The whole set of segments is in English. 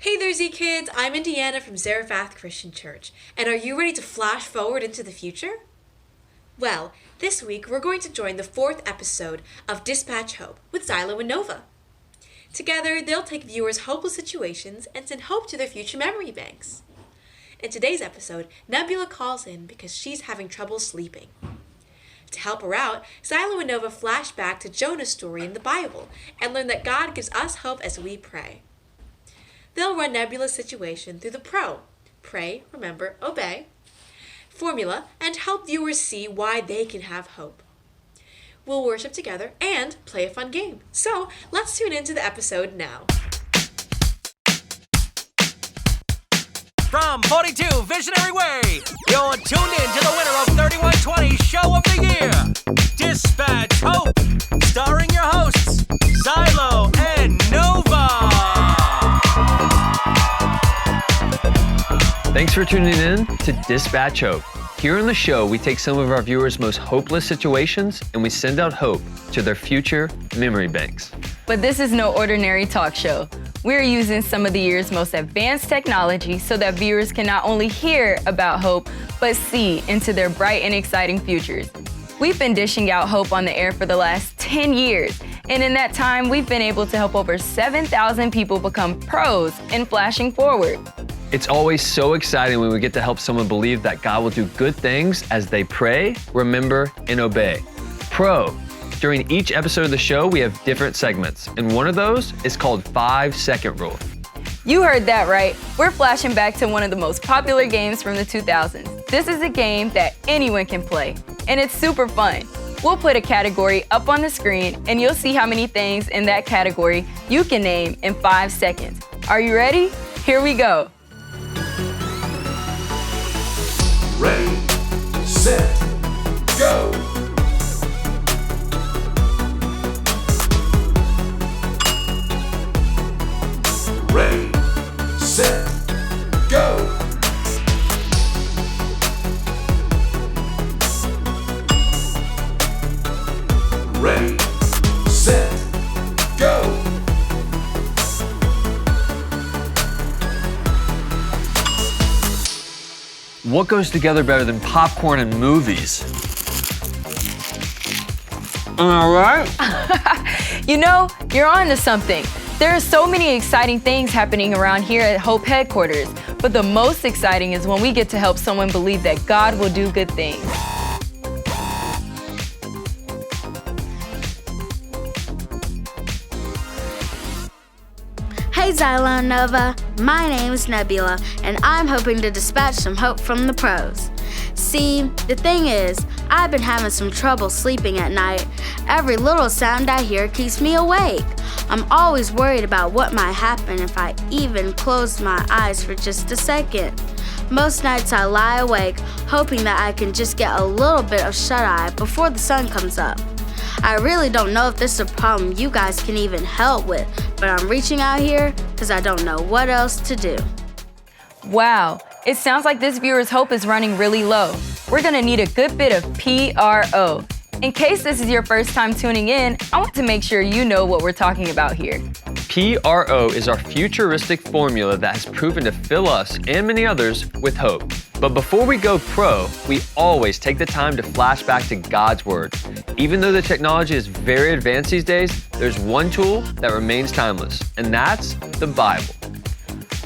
Hey there, Zkidz! I'm Indiana from Zarephath Christian Church, and are you ready to flash forward into the future? Well, this week we're going to join the 4th episode of Dispatch Hope with Xylo and Nova. Together, they'll take viewers' hopeless situations and send hope to their future memory banks. In today's episode, Nebula calls in because she's having trouble sleeping. To help her out, Xylo and Nova flash back to Jonah's story in the Bible and learn that God gives us hope as we pray. They'll run Nebula's situation through the pray, remember, obey, formula, and help viewers see why they can have hope. We'll worship together and play a fun game. So let's tune into the episode now. From 42 Visionary Way, you're tuned in to the winner of 3120 Show of the Year, Dispatch Hope, starring your hosts, Xylo and Nova. Thanks for tuning in to Dispatch Hope. Here on the show, we take some of our viewers' most hopeless situations and we send out hope to their future memory banks. But this is no ordinary talk show. We're using some of the year's most advanced technology so that viewers can not only hear about hope, but see into their bright and exciting futures. We've been dishing out hope on the air for the last 10 years, and in that time, we've been able to help over 7,000 people become pros in flashing forward. It's always so exciting when we get to help someone believe that God will do good things as they pray, remember, and obey. Pro. During each episode of the show, we have different segments, and one of those is called 5-Second Rule. You heard that right. We're flashing back to one of the most popular games from the 2000s. This is a game that anyone can play, and it's super fun. We'll put a category up on the screen, and you'll see how many things in that category you can name in 5 seconds. Are you ready? Here we go. Ready, set, go! Ready, set, go! Ready, set, go! What goes together better than popcorn and movies? Am I right? You know, you're on to something. There are so many exciting things happening around here at Hope headquarters, but the most exciting is when we get to help someone believe that God will do good things. Hey Xylo and Nova, my name is Nebula, and I'm hoping to dispatch some hope from the pros. See, the thing is, I've been having some trouble sleeping at night. Every little sound I hear keeps me awake. I'm always worried about what might happen if I even close my eyes for just a second. Most nights I lie awake, hoping that I can just get a little bit of shut-eye before the sun comes up. I really don't know if this is a problem you guys can even help with, but I'm reaching out here because I don't know what else to do. Wow, it sounds like this viewer's hope is running really low. We're gonna need a good bit of PRO. In case this is your first time tuning in, I want to make sure you know what we're talking about here. PRO is our futuristic formula that has proven to fill us and many others with hope. But before we go pro, we always take the time to flash back to God's Word. Even though the technology is very advanced these days, there's one tool that remains timeless, and that's the Bible.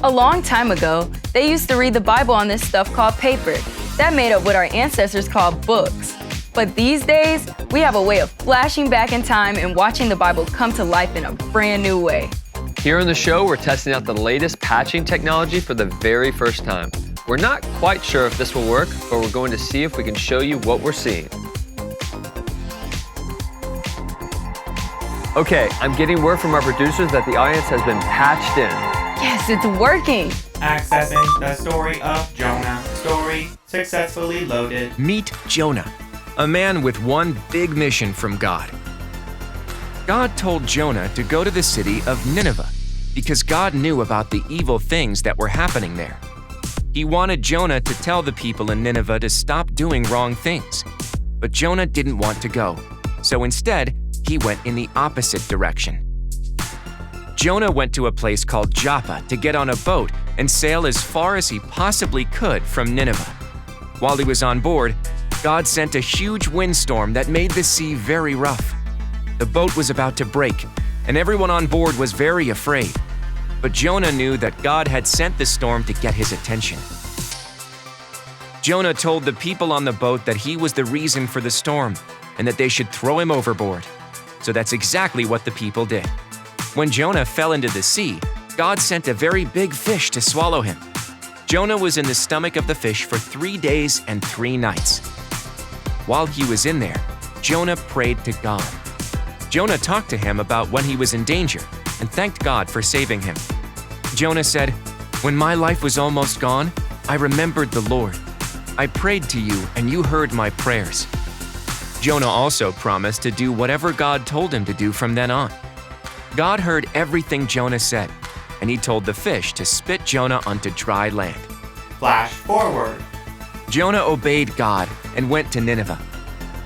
A long time ago, they used to read the Bible on this stuff called paper. That made up what our ancestors called books. But these days, we have a way of flashing back in time and watching the Bible come to life in a brand new way. Here on the show, we're testing out the latest patching technology for the very first time. We're not quite sure if this will work, but we're going to see if we can show you what we're seeing. Okay, I'm getting word from our producers that the audience has been patched in. Yes, it's working. Accessing the story of Jonah. Story successfully loaded. Meet Jonah, a man with one big mission from God. God told Jonah to go to the city of Nineveh because God knew about the evil things that were happening there. He wanted Jonah to tell the people in Nineveh to stop doing wrong things. But Jonah didn't want to go, so instead, he went in the opposite direction. Jonah went to a place called Joppa to get on a boat and sail as far as he possibly could from Nineveh. While he was on board, God sent a huge windstorm that made the sea very rough. The boat was about to break, and everyone on board was very afraid. But Jonah knew that God had sent the storm to get his attention. Jonah told the people on the boat that he was the reason for the storm and that they should throw him overboard. So that's exactly what the people did. When Jonah fell into the sea, God sent a very big fish to swallow him. Jonah was in the stomach of the fish for 3 days and 3 nights. While he was in there, Jonah prayed to God. Jonah talked to him about when he was in danger and thanked God for saving him. Jonah said, "When my life was almost gone, I remembered the Lord. I prayed to you and you heard my prayers." Jonah also promised to do whatever God told him to do from then on. God heard everything Jonah said, and he told the fish to spit Jonah onto dry land. Flash forward. Jonah obeyed God and went to Nineveh.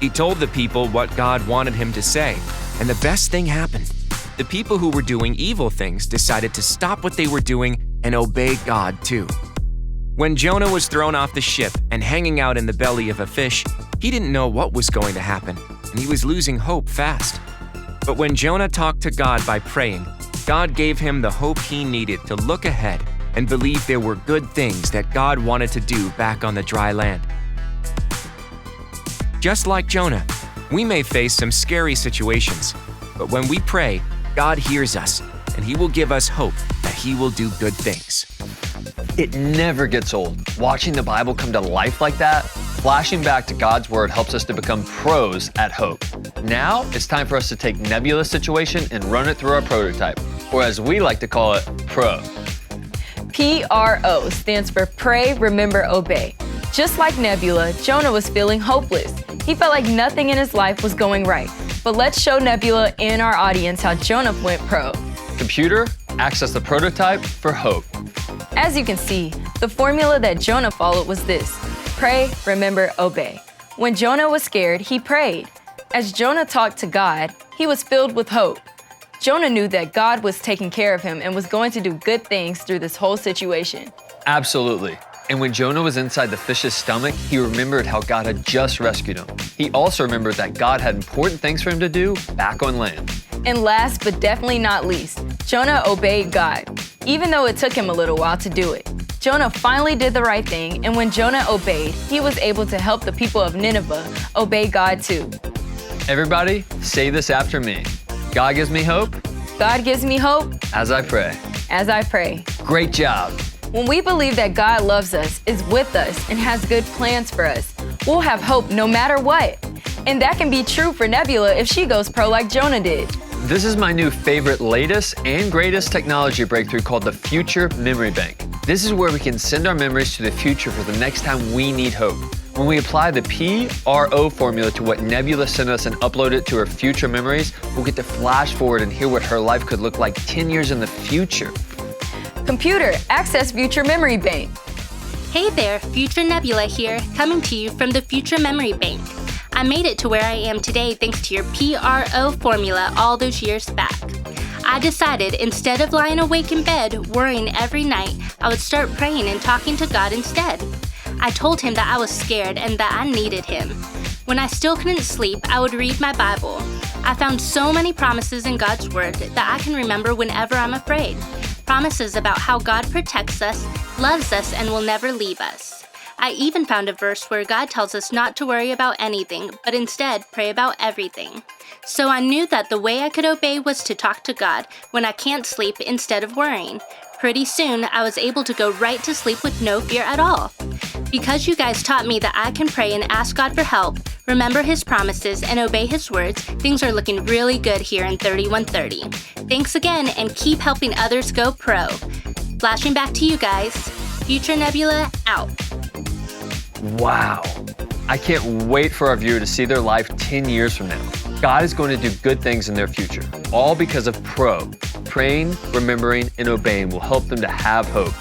He told the people what God wanted him to say, and the best thing happened. The people who were doing evil things decided to stop what they were doing and obey God too. When Jonah was thrown off the ship and hanging out in the belly of a fish, he didn't know what was going to happen, and he was losing hope fast. But when Jonah talked to God by praying, God gave him the hope he needed to look ahead and believe there were good things that God wanted to do back on the dry land. Just like Jonah, we may face some scary situations, but when we pray, God hears us, and He will give us hope that He will do good things. It never gets old. Watching the Bible come to life like that, flashing back to God's Word helps us to become pros at hope. Now, it's time for us to take Nebula's situation and run it through our prototype, or as we like to call it, PRO. PRO stands for Pray, Remember, Obey. Just like Nebula, Jonah was feeling hopeless. He felt like nothing in his life was going right. But let's show Nebula and our audience how Jonah went pro. Computer, access the prototype for hope. As you can see, the formula that Jonah followed was this: pray, remember, obey. When Jonah was scared, he prayed. As Jonah talked to God, he was filled with hope. Jonah knew that God was taking care of him and was going to do good things through this whole situation. Absolutely. And when Jonah was inside the fish's stomach, he remembered how God had just rescued him. He also remembered that God had important things for him to do back on land. And last but definitely not least, Jonah obeyed God, even though it took him a little while to do it. Jonah finally did the right thing, and when Jonah obeyed, he was able to help the people of Nineveh obey God too. Everybody, say this after me. God gives me hope. God gives me hope. As I pray. As I pray. Great job. When we believe that God loves us, is with us, and has good plans for us, we'll have hope no matter what. And that can be true for Nebula if she goes pro like Jonah did. This is my new favorite, latest, and greatest technology breakthrough called the Future Memory Bank. This is where we can send our memories to the future for the next time we need hope. When we apply the PRO formula to what Nebula sent us and upload it to her future memories, we'll get to flash forward and hear what her life could look like 10 years in the future. Computer, access Future Memory Bank. Hey there, Future Nebula here, coming to you from the Future Memory Bank. I made it to where I am today thanks to your PRO formula all those years back. I decided instead of lying awake in bed worrying every night, I would start praying and talking to God instead. I told Him that I was scared and that I needed Him. When I still couldn't sleep, I would read my Bible. I found so many promises in God's Word that I can remember whenever I'm afraid. Promises about how God protects us, loves us, and will never leave us. I even found a verse where God tells us not to worry about anything, but instead pray about everything. So I knew that the way I could obey was to talk to God when I can't sleep instead of worrying. Pretty soon, I was able to go right to sleep with no fear at all. Because you guys taught me that I can pray and ask God for help, remember His promises, and obey His words, things are looking really good here in 3130. Thanks again, and keep helping others go pro. Flashing back to you guys. Future Nebula, out. Wow. I can't wait for our viewer to see their life 10 years from now. God is going to do good things in their future, all because of PRO. Praying, remembering, and obeying will help them to have hope.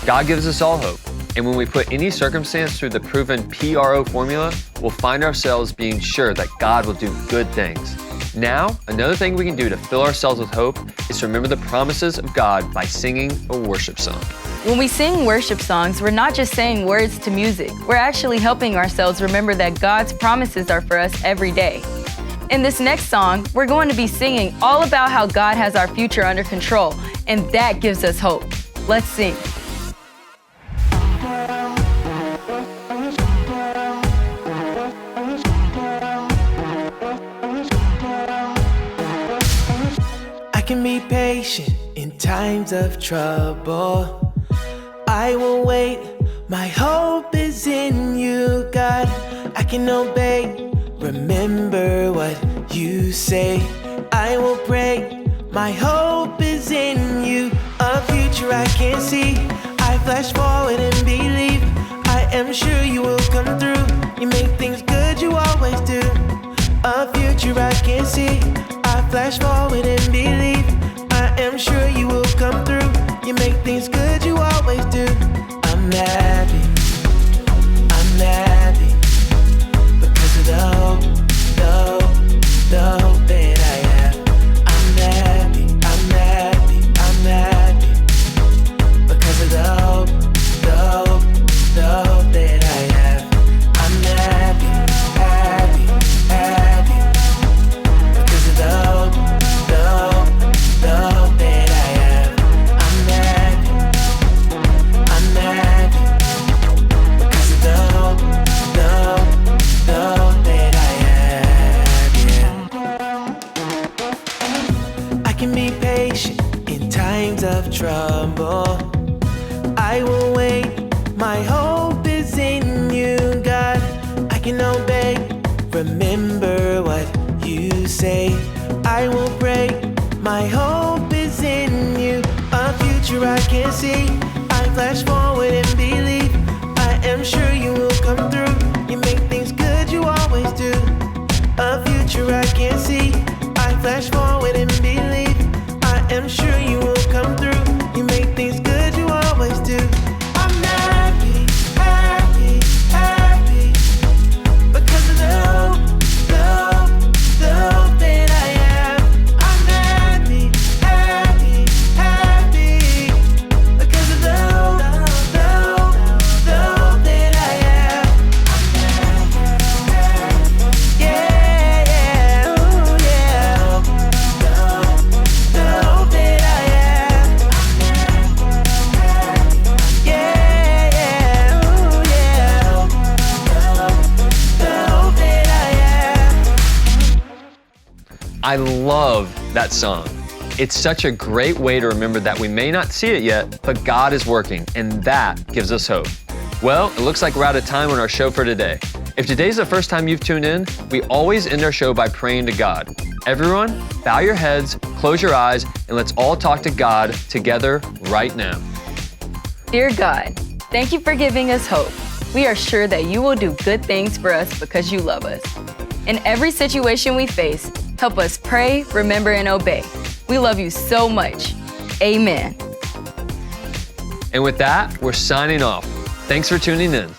God gives us all hope. And when we put any circumstance through the proven PRO formula, we'll find ourselves being sure that God will do good things. Now, another thing we can do to fill ourselves with hope is to remember the promises of God by singing a worship song. When we sing worship songs, we're not just saying words to music. We're actually helping ourselves remember that God's promises are for us every day. In this next song, we're going to be singing all about how God has our future under control, and that gives us hope. Let's sing. I can be patient in times of trouble. I will wait, my hope is in you, God. I can obey, remember what you say. I will pray, my hope is in you. A future I can't see, I flash forward and believe. I am sure you will come through. You make things good, you always do. A future I can't see, I flash forward and believe. I am sure you will come through. You make things good, you always do. I'm happy, because of the hope that I have. I'm happy, because of the hope that I have. I'm happy, because of the hope that I have. I'm happy, because of the hope that I have. Yeah. I can be patient in times of trouble. I will wait, my hope is in you, God. I can obey, remember what you say. I will pray, my hope is in you. A future I can't see, I flash forward and believe. I am sure you will come through. You make things good, you always do. A future I can't see, I flash forward and believe. I am sure you will come through. You make things good, you always do. I'm happy, because of the hope that I have. I'm happy, because of the hope that I have. Yeah, ooh, yeah. The hope that I have. Yeah, ooh, yeah. The hope that I have. I love that song. It's such a great way to remember that we may not see it yet, but God is working, and that gives us hope. Well, it looks like we're out of time on our show for today. If today's the first time you've tuned in, we always end our show by praying to God. Everyone, bow your heads, close your eyes, and let's all talk to God together right now. Dear God, thank you for giving us hope. We are sure that you will do good things for us because you love us. In every situation we face, help us pray, remember, and obey. We love you so much. Amen. And with that, we're signing off. Thanks for tuning in.